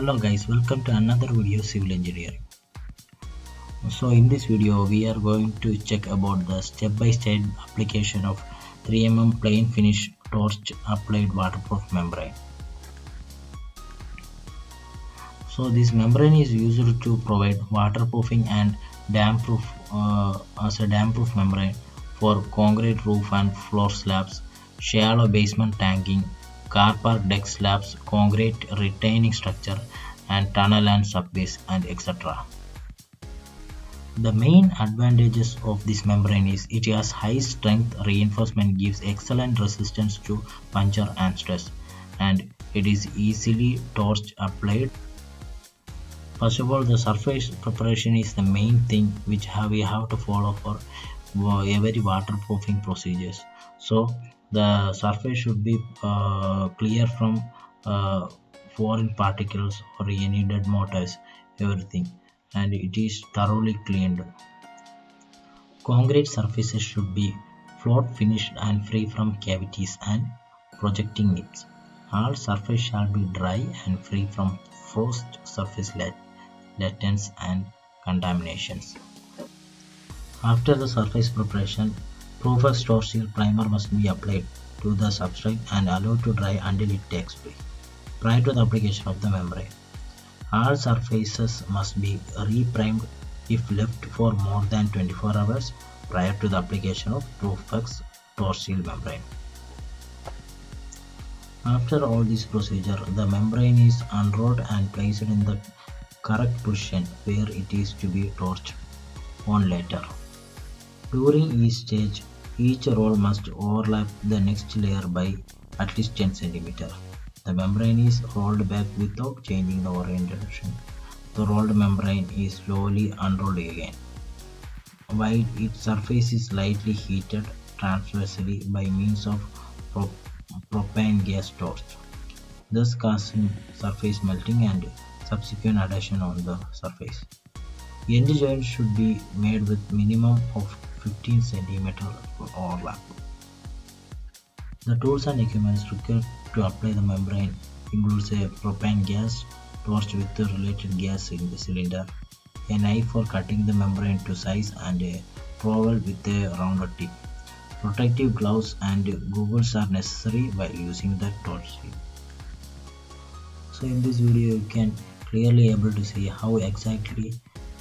Hello guys, welcome to another video civil engineering. So in this video we are going to check about the step-by-step application of 3mm plain finish torch applied waterproof membrane. So this membrane is used to provide waterproofing and damp-proof as a damp-proof membrane for concrete roof and floor slabs, shallow basement tanking, car park deck slabs, concrete retaining structure, and tunnel and subways, and etc. The main advantages of this membrane is it has high strength reinforcement, gives excellent resistance to puncture and stress, and it is easily torch applied. First of all, the surface preparation is the main thing which we have to follow for every waterproofing procedures. So the surface should be clear from foreign particles or any dead mortars, everything, and it is thoroughly cleaned. Concrete surfaces should be flat finished and free from cavities and projecting nips. All surface shall be dry and free from frost surface latents and contaminations. After the surface preparation, Fosroc Torchseal primer must be applied to the substrate and allowed to dry until it takes free. Prior to the application of the membrane, all surfaces must be re-primed if left for more than 24 hours prior to the application of Fosroc Torchseal membrane. After all this procedure, the membrane is unrolled and placed in the correct position where it is to be torched on later. During each stage, each roll must overlap the next layer by at least 10 cm. The membrane is rolled back without changing the orientation. The rolled membrane is slowly unrolled again, while its surface is lightly heated transversely by means of propane gas torch, thus causing surface melting and subsequent adhesion on the surface. End joint should be made with minimum of 15 cm overlap. The tools and equipment required to apply the membrane includes a propane gas torch with the related gas in the cylinder, a knife for cutting the membrane to size, and a trowel with a rounded tip. Protective gloves and goggles are necessary while using the torch. So in this video you can clearly able to see how exactly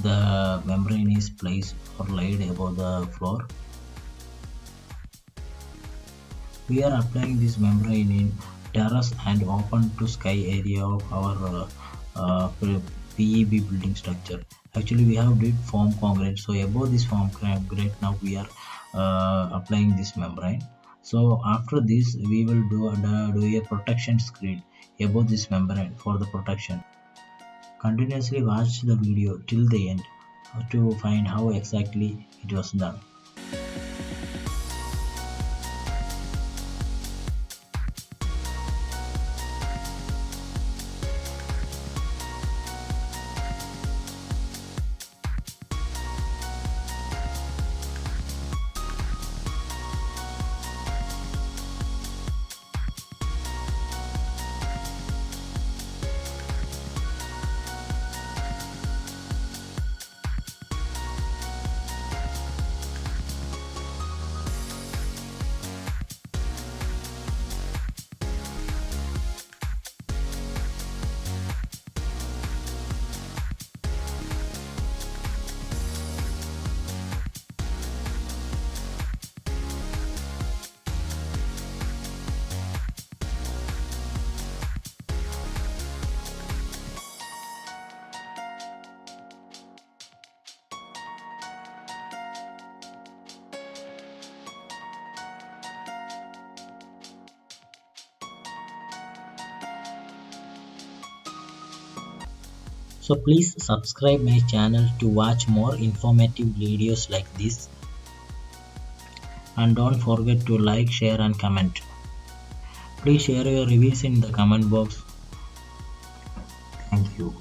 the membrane is placed or laid above the floor. We are applying this membrane in terrace and open to sky area of our PEB building structure. Actually we have did foam concrete, so above this foam concrete now we are applying this membrane. So after this we will do a protection screen above this membrane for the protection. Continuously watch the video till the end to find how exactly it was done. So please subscribe my channel to watch more informative videos like this, and don't forget to like, share and comment. Please share your reviews in the comment box. Thank you.